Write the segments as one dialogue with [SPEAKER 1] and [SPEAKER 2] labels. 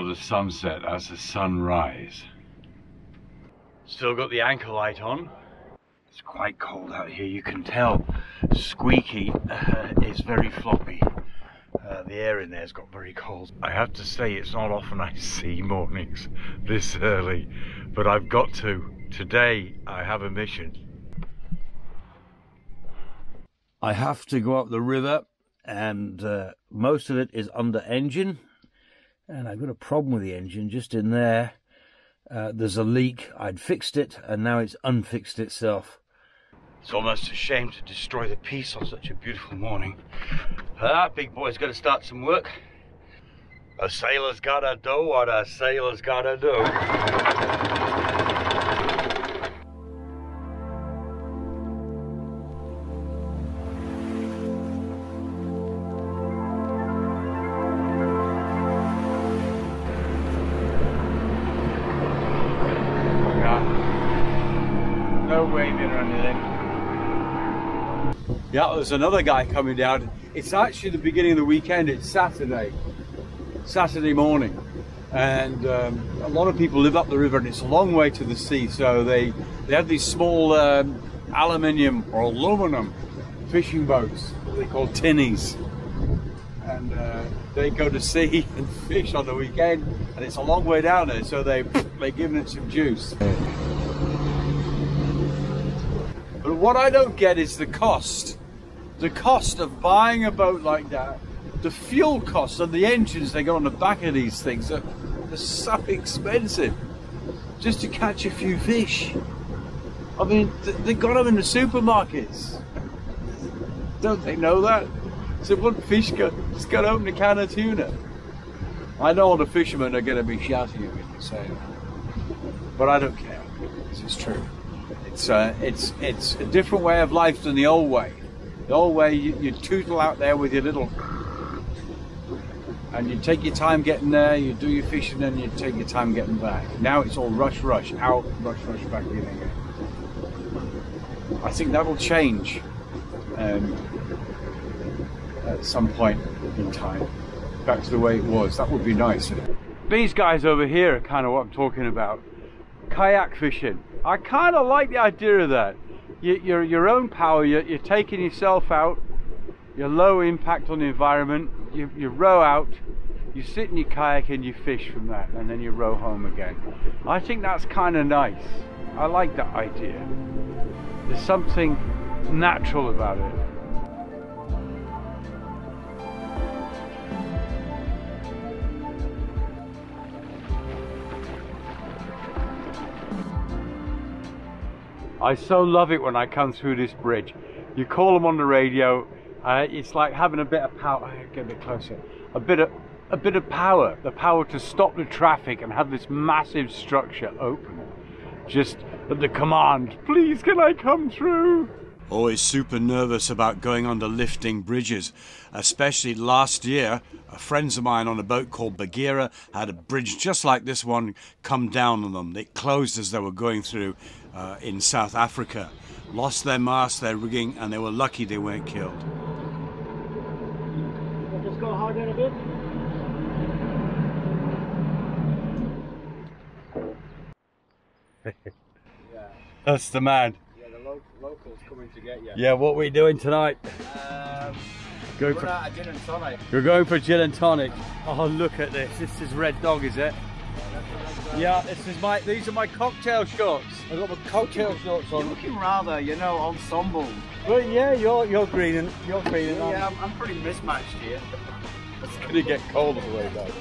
[SPEAKER 1] the sunset as the sun rise. Still got the anchor light on. It's quite cold out here, you can tell. Squeaky is very floppy. The air in there's got very cold. I have to say, it's not often I see mornings this early, but I've got to. Today I have a mission. I have to go up the river, and most of it is under engine, and I've got a problem with the engine just in there. There's a leak. I'd fixed it, and now it's unfixed itself. It's almost a shame to destroy the peace on such a beautiful morning. That big boy's got to start some work. A sailor's gotta do what a sailor's gotta do. No waving or anything. Yeah, there's another guy coming down. It's actually the beginning of the weekend. It's Saturday morning, and a lot of people live up the river, and it's a long way to the sea. So they have these small aluminium or aluminum fishing boats that they call tinnies, and they go to sea and fish on the weekend. And it's a long way down there, so they're giving it some juice. But what I don't get is the cost. The cost of buying a boat like that, the fuel costs and the engines they got on the back of these things are so expensive just to catch a few fish. I mean, they got them in the supermarkets. Don't they know that? So what fish just got to open a can of tuna. I know all the fishermen are going to be shouting at me for saying that, but I don't care. This is true. It's a different way of life than the old way. The old way, you tootle out there with your little, and you take your time getting there, you do your fishing, and you take your time getting back. Now it's all rush out, rush back in again. I think that will change at some point in time, back to the way it was. That would be nice. These guys over here are kind of what I'm talking about. Kayak fishing. I kind of like the idea of that. You're your own power, you're taking yourself out, you're low impact on the environment, you row out, you sit in your kayak and you fish from that, and then you row home again. I think that's kind of nice. I like that idea. There's something natural about it. I so love it when I come through this bridge. You call them on the radio. It's like having a bit of power. Get a bit closer. A bit of power. The power to stop the traffic and have this massive structure open. Just at the command. Please, can I come through? Always super nervous about going under lifting bridges, especially last year. Friends of mine on a boat called Bagheera had a bridge just like this one come down on them. It closed as they were going through in South Africa. Lost their mast, their rigging, and they were lucky they weren't killed.
[SPEAKER 2] Just go hard in a bit. Yeah.
[SPEAKER 1] That's the man.
[SPEAKER 2] Yeah, the locals coming to get you.
[SPEAKER 1] Yeah, what are we doing tonight?
[SPEAKER 2] We're out of gin and tonic.
[SPEAKER 1] You're going for gin and tonic. Oh, look at this. This is Red Dog, is it? Yeah, these are my cocktail shorts. I've got my cocktail shorts on.
[SPEAKER 2] You're looking rather, you know, ensemble.
[SPEAKER 1] But yeah, you're green and
[SPEAKER 2] Yeah, I'm pretty mismatched here.
[SPEAKER 1] It's gonna get cold on the way back.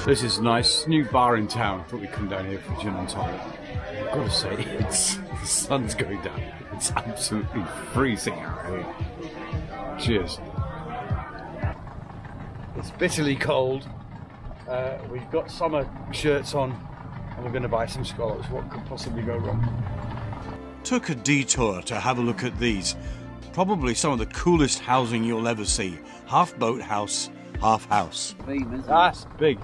[SPEAKER 1] This is nice, new bar in town. Thought we'd come down here for gin and tonic. I've got to say, the sun's going down. It's absolutely freezing out here. Cheers. It's bitterly cold. We've got summer shirts on and we're going to buy some scallops. What could possibly go wrong? Took a detour to have a look at these. Probably some of the coolest housing you'll ever see. Half boathouse, half house. That's big.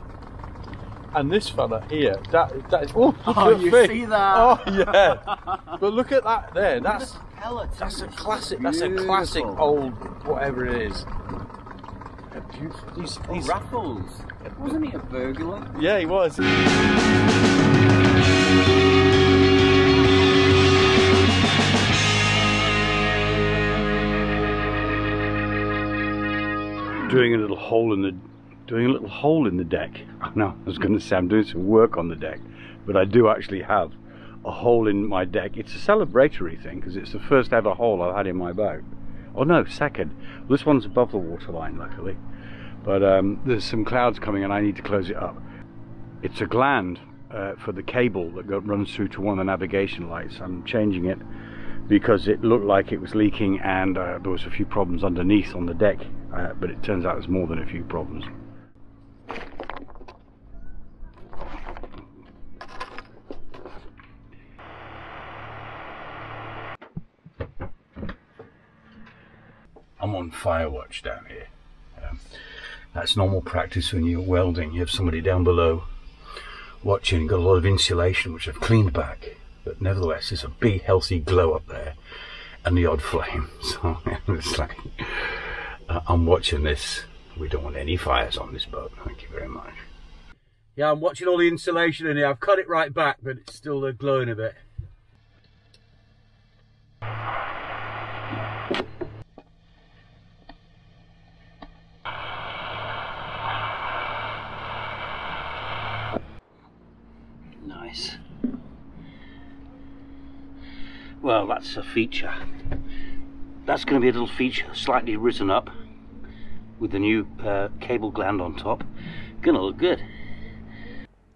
[SPEAKER 1] And this fella here, that is. Oh, look
[SPEAKER 2] you
[SPEAKER 1] big.
[SPEAKER 2] See that?
[SPEAKER 1] Oh yeah. But look at that there. That's a classic. That's a classic old whatever it is. They're beautiful. These
[SPEAKER 2] Raffles. Wasn't he a burglar?
[SPEAKER 1] Yeah, he was. Doing a little hole in the deck. No, I was going to say I'm doing some work on the deck, but I do actually have a hole in my deck. It's a celebratory thing because it's the first ever hole I've had in my boat. Oh no, second. This one's above the waterline, luckily. But there's some clouds coming and I need to close it up. It's a gland for the cable that runs through to one of the navigation lights. I'm changing it because it looked like it was leaking and there was a few problems underneath on the deck, but it turns out there's more than a few problems. I'm on fire watch down here. That's normal practice when you're welding. You have somebody down below watching, got a lot of insulation which I've cleaned back, but nevertheless there's a big healthy glow up there and the odd flame. So it's like I'm watching this. We don't want any fires on this boat. Thank you very much. Yeah, I'm watching all the insulation in here. I've cut it right back, but it's still glowing a bit. Nice. Well, that's a feature. That's going to be a little feature, slightly risen up with the new cable gland on top. Gonna look good.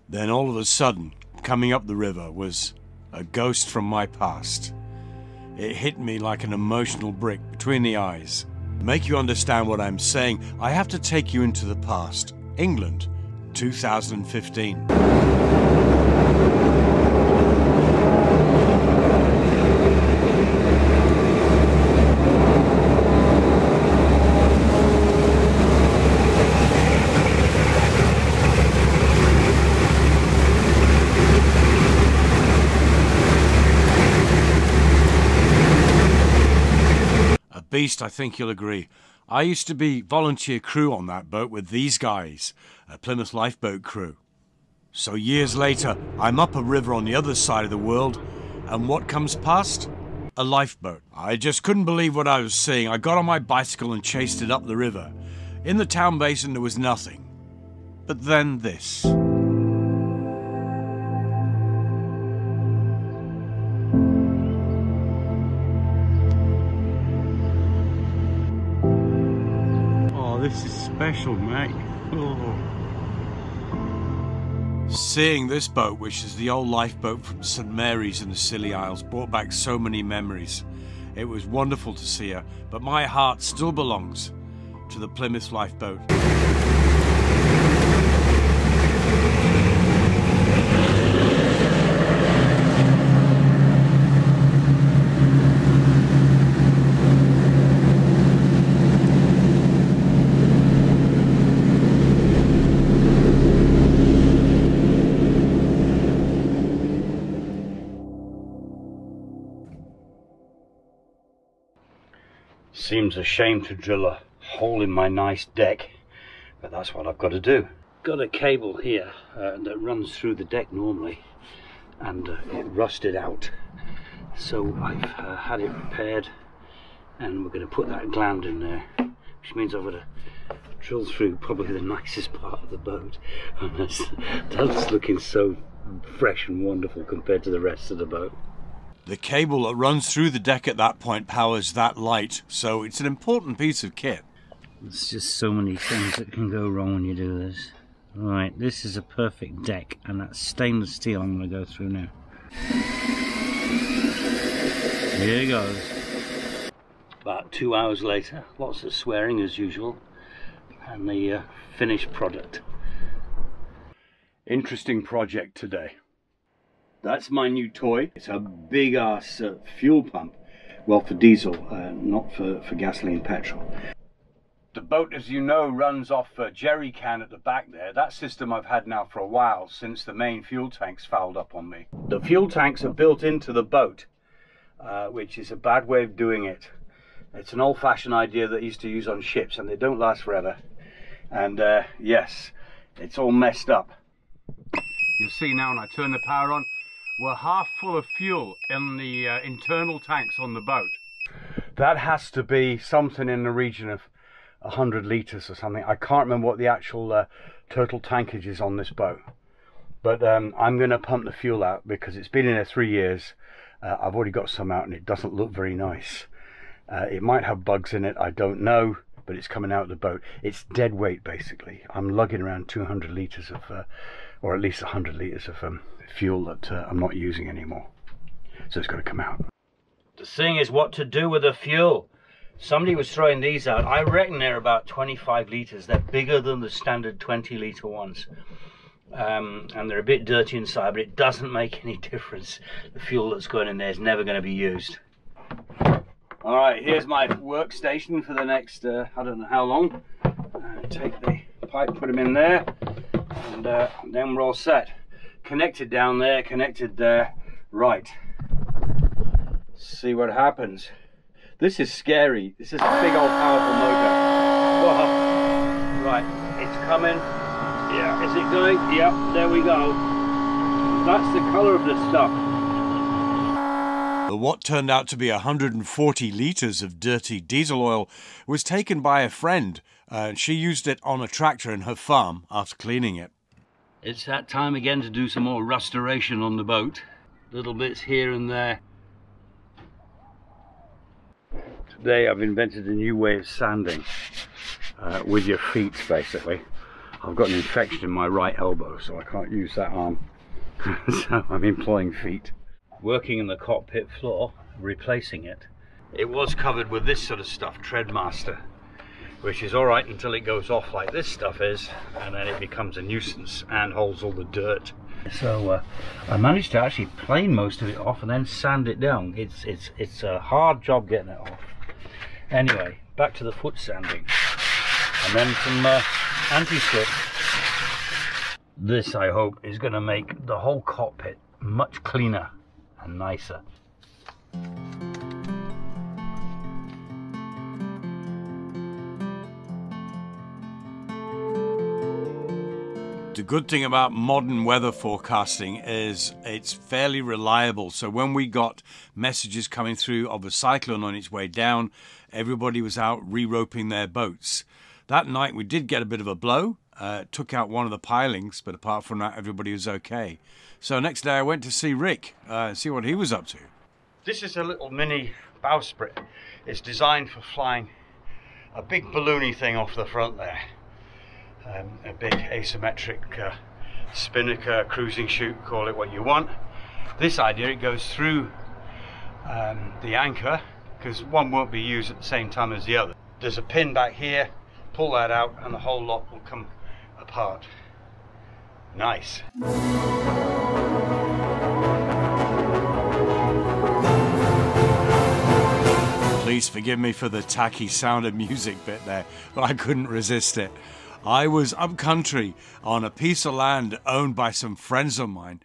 [SPEAKER 1] Then all of a sudden, coming up the river was a ghost from my past. It hit me like an emotional brick between the eyes. To make you understand what I'm saying, I have to take you into the past. England, 2015. Beast, I think you'll agree. I used to be volunteer crew on that boat with these guys, a Plymouth lifeboat crew. So years later, I'm up a river on the other side of the world, and what comes past? A lifeboat. I just couldn't believe what I was seeing. I got on my bicycle and chased it up the river. In the town basin, there was nothing. But then this. This is special, mate. Oh. Seeing this boat, which is the old lifeboat from St Mary's in the Scilly Isles, brought back so many memories. It was wonderful to see her, but my heart still belongs to the Plymouth lifeboat. Seems a shame to drill a hole in my nice deck, but that's what I've got to do. Got a cable here that runs through the deck normally, and it rusted out. So I've had it repaired, and we're going to put that gland in there, which means I've got to drill through probably the nicest part of the boat. And that's looking so fresh and wonderful compared to the rest of the boat. The cable that runs through the deck at that point powers that light, so it's an important piece of kit. There's just so many things that can go wrong when you do this. Right, this is a perfect deck, and that's stainless steel I'm going to go through now.
[SPEAKER 2] Here goes. About 2 hours later, lots of swearing as usual, and the finished product.
[SPEAKER 1] Interesting project today. That's my new toy. It's a big ass fuel pump. Well, for diesel, not for gasoline, petrol. The boat, as you know, runs off a jerry can at the back there. That system I've had now for a while, since the main fuel tanks fouled up on me. The fuel tanks are built into the boat, which is a bad way of doing it. It's an old-fashioned idea that I used to use on ships, and they don't last forever. And yes, it's all messed up. You'll see now when I turn the power on, we're half full of fuel in the internal tanks on the boat. That has to be something in the region of 100 litres or something. I can't remember what the actual total tankage is on this boat. But I'm going to pump the fuel out because it's been in there 3 years. I've already got some out and it doesn't look very nice. It might have bugs in it, I don't know, but it's coming out of the boat. It's dead weight basically. I'm lugging around 200 litres of, or at least 100 litres of fuel that I'm not using anymore. So it's got to come out. The thing is what to do with the fuel. Somebody was throwing these out. I reckon they're about 25 litres. They're bigger than the standard 20 litre ones. And they're a bit dirty inside, but it doesn't make any difference. The fuel that's going in there is never going to be used. All right, here's my workstation for the next, I don't know how long. Take the pipe, put them in there, and then we're all set. Connected down there, connected there. Right. See what happens. This is scary. This is a big old powerful motor. Whoa. Right, it's coming. Yeah, is it going? Yeah, there we go. That's the colour of the stuff.
[SPEAKER 3] What turned out to be 140 litres of dirty diesel oil was taken by a friend. She used it on a tractor in her farm after cleaning it.
[SPEAKER 2] It's that time again to do some more restoration on the boat. Little bits here and there.
[SPEAKER 1] Today I've invented a new way of sanding with your feet basically. I've got an infection in my right elbow so I can't use that arm. So I'm employing feet. Working in the cockpit floor, replacing it. It was covered with this sort of stuff, Treadmaster, which is alright until it goes off like this stuff is, and then it becomes a nuisance and holds all the dirt. So I managed to actually plane most of it off and then sand it down. It's a hard job getting it off. Anyway, back to the foot sanding, and then some anti-slip. This, I hope, is going to make the whole cockpit much cleaner and nicer.
[SPEAKER 3] The good thing about modern weather forecasting is it's fairly reliable. So when we got messages coming through of a cyclone on its way down, everybody was out re-roping their boats. That night we did get a bit of a blow, took out one of the pilings, but apart from that everybody was okay. So next day I went to see Rick, see what he was up to.
[SPEAKER 1] This is a little mini bowsprit. It's designed for flying a big balloony thing off the front there. A big asymmetric spinnaker, cruising chute, call it what you want. This idea, it goes through the anchor, because one won't be used at the same time as the other. There's a pin back here, pull that out and the whole lot will come apart. Nice.
[SPEAKER 3] Please forgive me for the tacky sound of music bit there, but I couldn't resist it. I was up country on a piece of land owned by some friends of mine.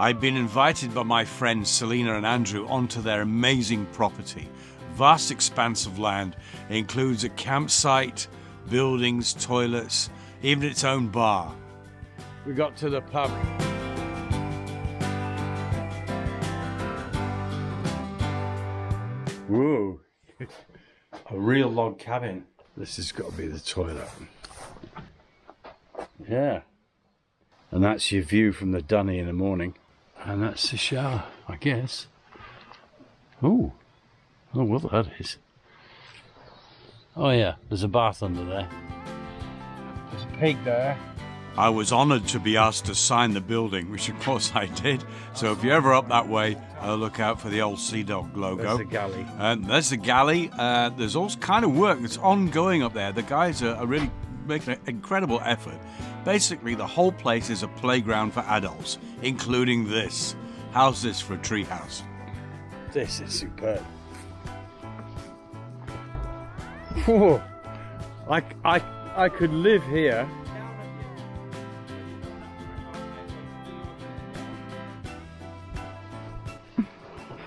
[SPEAKER 3] I'd been invited by my friends Selena and Andrew onto their amazing property. Vast expanse of land. It includes a campsite, buildings, toilets, even its own bar.
[SPEAKER 1] We got to the pub. Whoa,
[SPEAKER 3] A real log cabin. This has got to be the toilet. Yeah. And that's your view from the dunny in the morning. And that's the shower, I guess. Ooh. Oh, well, that is. Oh, yeah, there's a bath under there. There's a pig there. I was honoured to be asked to sign the building, which of course I did. So if you're ever up that way, look out for the old Sea Dog logo.
[SPEAKER 1] There's the galley.
[SPEAKER 3] There's the galley. There's all kind of work that's ongoing up there. The guys are really making an incredible effort. Basically, the whole place is a playground for adults, including this. How's this for a treehouse? This is superb. Whoa. I could live here.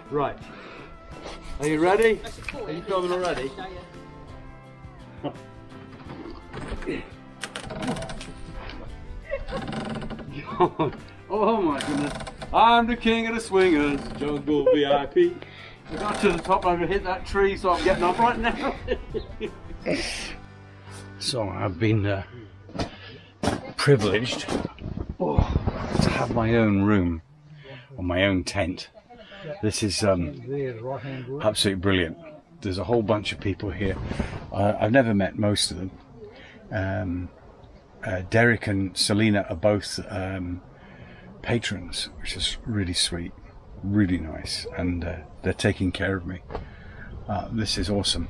[SPEAKER 3] Right. Are you ready? Are you filming already? Oh my goodness. I'm the king of the swingers, Jungle VIP. I got to the top, I'm going to hit that tree, so I'm getting up right now. So I've been privileged to have my own room, or my own tent. This is absolutely brilliant. There's a whole bunch of people here. I've never met most of them. Derek and Selena are both patrons, which is really sweet, really nice, and they're taking care of me. This is awesome.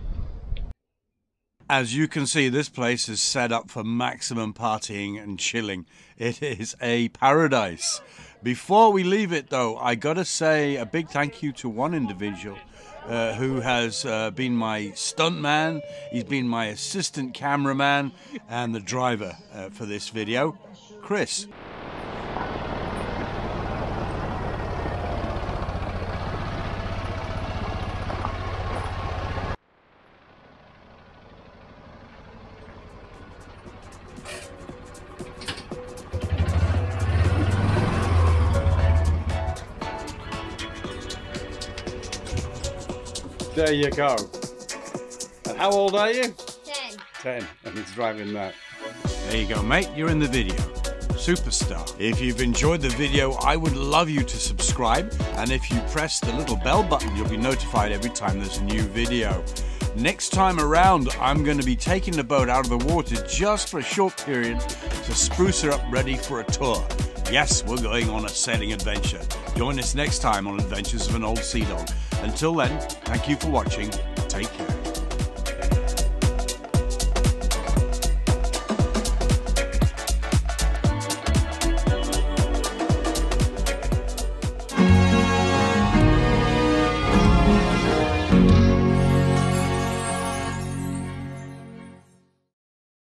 [SPEAKER 3] As you can see, this place is set up for maximum partying and chilling. It is a paradise. Before we leave it though, I gotta say a big thank you to one individual who has been my stuntman, he's been my assistant cameraman and the driver for this video, Chris. There you go. And how old are you?
[SPEAKER 4] 10.
[SPEAKER 3] 10, and he's driving that. There you go, mate. You're in the video. Superstar. If you've enjoyed the video, I would love you to subscribe. And if you press the little bell button, you'll be notified every time there's a new video. Next time around, I'm going to be taking the boat out of the water just for a short period to spruce her up ready for a tour. Yes, we're going on a sailing adventure. Join us next time on Adventures of an Old Sea Dog. Until then, thank you for watching. Take care.